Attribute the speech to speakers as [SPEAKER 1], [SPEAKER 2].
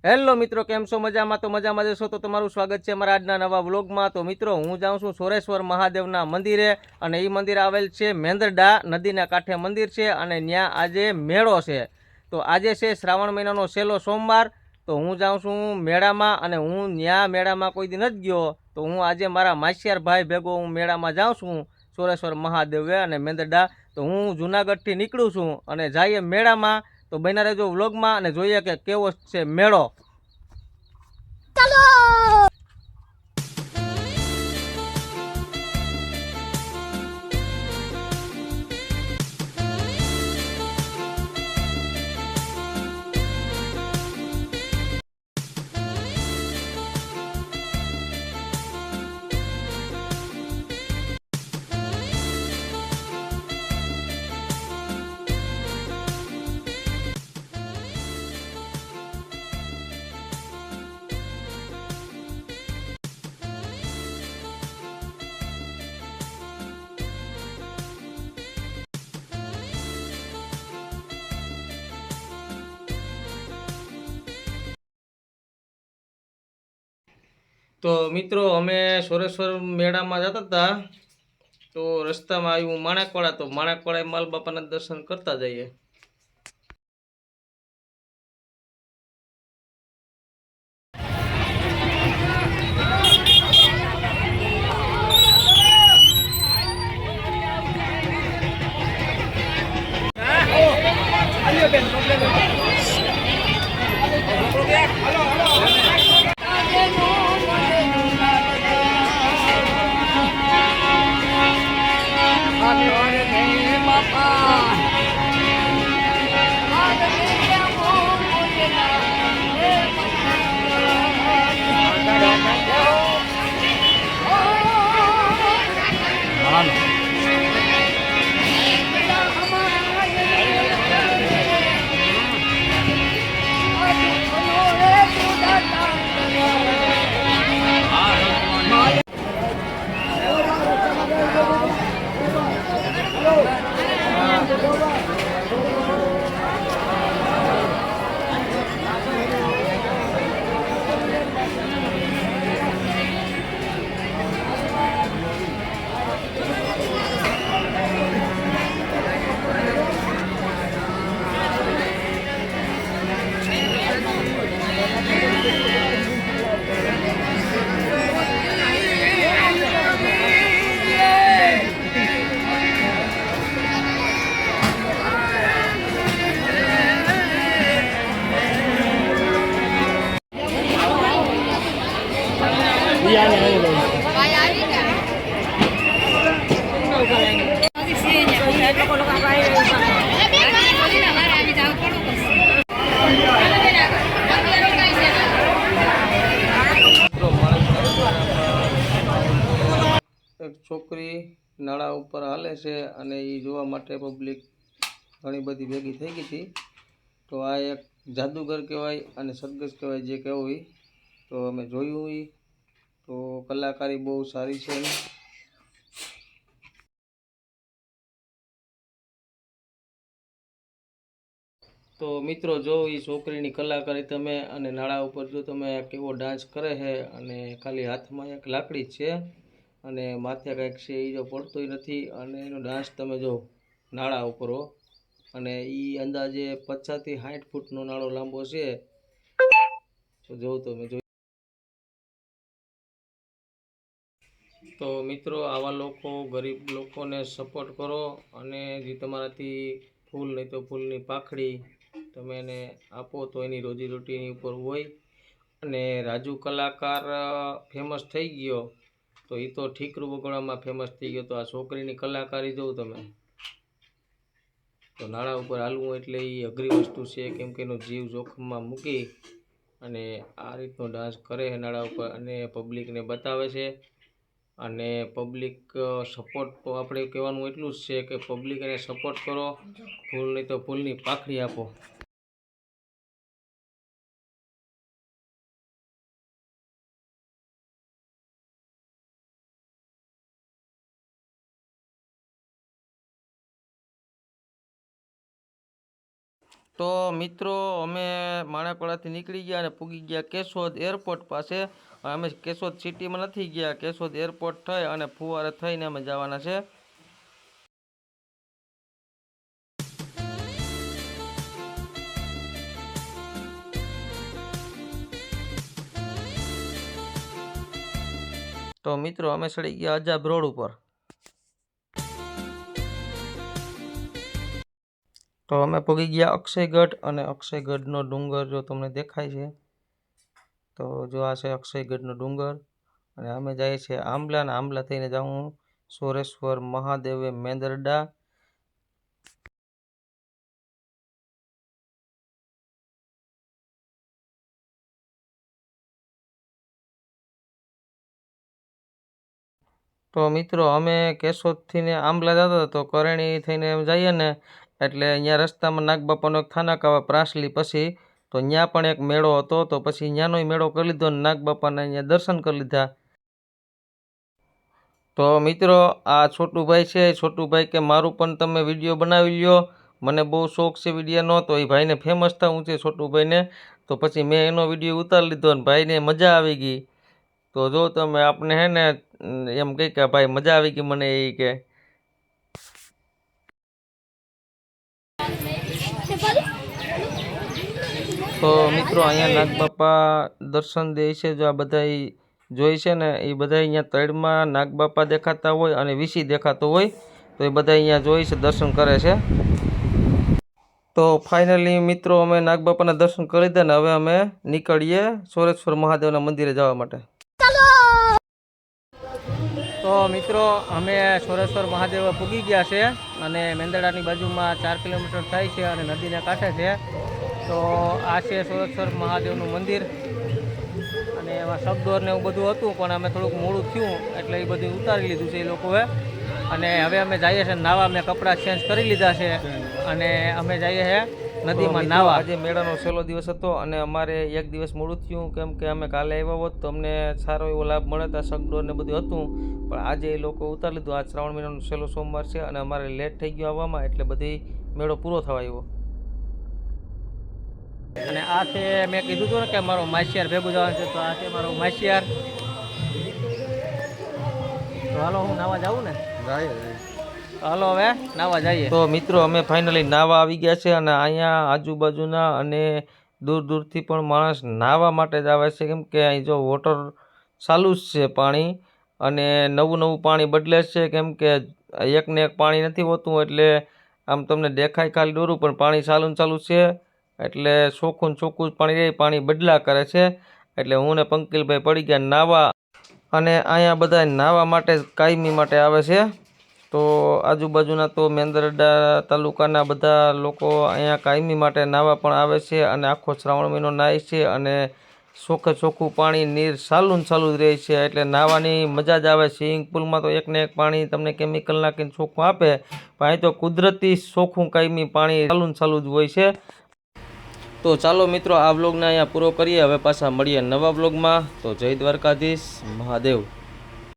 [SPEAKER 1] Hello મિત્રો, કેમ છો? મજામાં? તો મજામાં જશો તો તમારું સ્વાગત છે અમારા આજના નવા વ્લોગમાં। તો મિત્રો, હું જાઉં છું સોરેશ્વર મહાદેવના મંદિરે, અને એ મંદિર આવેલ છે મેંદરડા નદીના કાંઠે મંદિર છે, અને ત્યાં આજે મેળો છે। તો આજે છે શ્રાવણ મહિનાનો છેલ્લો સોમવાર। તો હું જાઉં છું મેળામાં, અને હું ત્યાં મેળામાં કોઈ દી નથી ગયો, તો હું આજે મારા માસિયાર ભાઈ ભેગો હું મેળામાં જાઉં છું સોરેશ્વર મહાદેવે અને મેંદરડા। તો હું જુનાગઢથી નીકળું છું અને જઈએ મેળામાં। તો બન્યા રહેજો વ્લોગમાં અને જોઈએ કે કેવો છે મેળો। તો મિત્રો, અમે સોરેશ્વર મેળામાં જતા હતા, તો રસ્તામાં આવ્યું માણેકવાડા। તો માણેકવાડા માલ બાપાના દર્શન કરતા જઈએ। એક છોકરી નાળા ઉપર હાલે છે, અને એ જોવા માટે પબ્લિક ઘણી બધી ભેગી થઈ ગઈ હતી। તો આ એક જાદુગર કહેવાય અને સરઘસ કહેવાય, જે કહેવું એ તો અમે જોયું એ। તો કલાકારી બહુ સારી છે એની। તો મિત્રો, જો એ છોકરીની કલાકારી તમે, અને નાળા ઉપર જો તમે કેવો ડાન્સ કરે છે, અને ખાલી હાથમાં એક લાકડી છે અને માથે કંઈક છે એ જો પડતોય નથી, અને એનો ડાન્સ તમે જો નાળા ઉપર હો, અને એ અંદાજે 50 થી 60 ફૂટનો નાળો લાંબો છે। તો જોઉં તમે જોઈ। તો મિત્રો, આવા લોકો, ગરીબ લોકોને સપોર્ટ કરો, અને જે તમારાથી ફૂલ નહીં તો ફૂલની પાખડી તમે એને આપો, તો એની રોજીરોટીની ઉપર હોય। અને રાજુ કલાકાર ફેમસ થઈ ગયો, તો એ તો ઠીકરું વગાડવામાં ફેમસ થઈ ગયો। તો આ છોકરીની કલાકારી જોઉં તમે। તો નાળા ઉપર હાલવું એટલે એ અઘરી વસ્તુ છે, કેમ કે એનો જીવ જોખમમાં મૂકી અને આ રીતનો ડાન્સ કરે છે નાળા ઉપર, અને પબ્લિકને બતાવે છે। અને પબ્લિક સપોર્ટ તો આપણે કહેવાનું એટલું જ છે કે પબ્લિક એને સપોર્ટ કરો, ફૂલ નહીં તો ફૂલની પાખડી આપો। તો મિત્રો અમે માણેકવાડાથી નીકળી ગયા અને પૂગી ગયા કેશોદ એરપોર્ટ પાસે. અમે કેશોદ સિટીમાં નથી ગયા, કેશોદ એરપોર્ટ થઈ અને ફુવારે થઈને અમે જવાના છે. તો મિત્રો અમે ચડી ગયા અજાબ રોડ ઉપર. તો અમે પહોંચી ગયા અક્ષયગઢ, અને અક્ષયગઢનો ડુંગર જો તમને દેખાય છે તો જો આ છે અક્ષયગઢનો ડુંગર. અને અમે જઈએ છીએ આંબલા, અને આંબલા થઈને જાઉં સોરેશ્વર મહાદેવે મેંદરડા. તો મિત્રો અમે કેશોદથી ને આંબલા જતા હતા, તો કરેણી થઈને જઈએ ને એટલે અહીંયા રસ્તામાં નાગબાપાનો એક થાનક આવે પ્રાસલી પછી, તો ત્યાં પણ એક મેળો હતો. તો પછી ત્યાંનો મેળો કરી લીધો અને નાગબાપાના અહીંયા દર્શન કરી લીધા. તો મિત્રો આ છોટુભાઈ છે. છોટુભાઈ કે મારું પણ તમે વિડીયો બનાવી લ્યો, મને બહુ શોખ છે વિડીયોનો. તો એ ભાઈને ફેમસ થવું છે છોટુભાઈને, તો પછી મેં એનો વિડીયો ઉતારી લીધો અને ભાઈને મજા આવી ગઈ. તો જો તમે આપણે હે ને એમ કહી કે ભાઈ મજા આવી ગઈ મને એ કે. તો મિત્રો અહીંયા નાગબાપા દર્શન દે છે. જો આ બધા જોઈ છે ને એ બધા અહીંયા તળમાં નાગબાપા દેખાતા હોય અને વીસી દેખાતો હોય, તો એ બધા અહીંયા જોઈ છે, દર્શન કરે છે. તો ફાઇનલી મિત્રો અમે નાગબાપાના દર્શન કરી લીધા ને હવે અમે નીકળીએ સોરેશ્વર મહાદેવના મંદિરે જવા માટે. તો મિત્રો અમે સોરેશ્વર મહાદેવ પૂગી ગયા છે, અને મેંદરડાની બાજુમાં 4 કિલોમીટર થાય છે અને નદીના કાંઠે છે. તો આ છે સોરેશ્વર મહાદેવનું મંદિર, અને એમાં શબ્દોર ને એવું બધું હતું, પણ અમે થોડુંક મોડું થયું એટલે એ બધું ઉતારી લીધું છે એ લોકોએ. અને હવે અમે જઈએ છીએ નાવા. મેં કપડાં ચેન્જ કરી લીધા છે અને અમે જઈએ છીએ નદીમાં નાવા. આજે મેળાનો છેલ્લો દિવસ હતો અને અમારે એક દિવસ મોડું થયું, કેમ કે અમે કાલે આવ્યા હોત તો અમને સારો એવો લાભ મળે હતા, શગડોર ને બધું હતું. પણ આજે એ લોકો ઉતારી લીધું. આ શ્રાવણ મહિનાનો છેલ્લો સોમવાર છે અને અમારે લેટ થઈ ગયો આવવામાં, એટલે બધી મેળો પૂરો થવા આવ્યો. અને આ છે મેં કીધું હતું ને કે મારો માસિયાર ભેગું જવાનું છે, તો આ છે મારો માસિયાર. તો હાલો હું નાવા જાઉં ને, હાલો હવે નાવા જઈએ. તો મિત્રો અમે ફાઇનલી નાવા આવી ગયા છે, અને અહીંયા આજુબાજુના અને દૂર દૂરથી પણ માણસ નાવા માટે જ આવે છે, કેમ કે અહીં જો વોટર ચાલુ જ છે પાણી, અને નવું નવું પાણી બદલે છે, કેમ કે એકને એક પાણી નથી હોતું. એટલે આમ તમને દેખાય ખાલી દોરું, પણ પાણી ચાલુ ને ચાલુ છે, એટલે ચોખ્ખું ને ચોખ્ખું જ પાણી રહે, પાણી બદલા કરે છે. એટલે હું ને પંકિલભાઈ પડી ગયા નાવા, અને અહીંયા બધા નાવા માટે કાયમી માટે આવે છે. તો આજુબાજુના તો મેંદરડા તાલુકાના બધા લોકો અહીંયા કાયમી માટે નાવા પણ આવે છે, અને આખો શ્રાવણ મહિનો નાય છે, અને ચોખ્ખે ચોખ્ખું પાણી નીર ચાલુ ને ચાલુ જ રહે છે. એટલે નાહવાની મજા જ આવે. સ્વિમિંગ પુલમાં તો એકને એક પાણી તમને કેમિકલ નાખીને ચોખ્ખું આપે, પણ અહીં તો કુદરતી ચોખ્ખું કાયમી પાણી ચાલુ ને ચાલુ જ હોય છે. તો ચાલો મિત્રો આ વ્લોગને અહીંયા પૂરો કરીએ. હવે પાછા મળીએ નવા વ્લોગમાં. તો જય દ્વારકાધીશ મહાદેવ.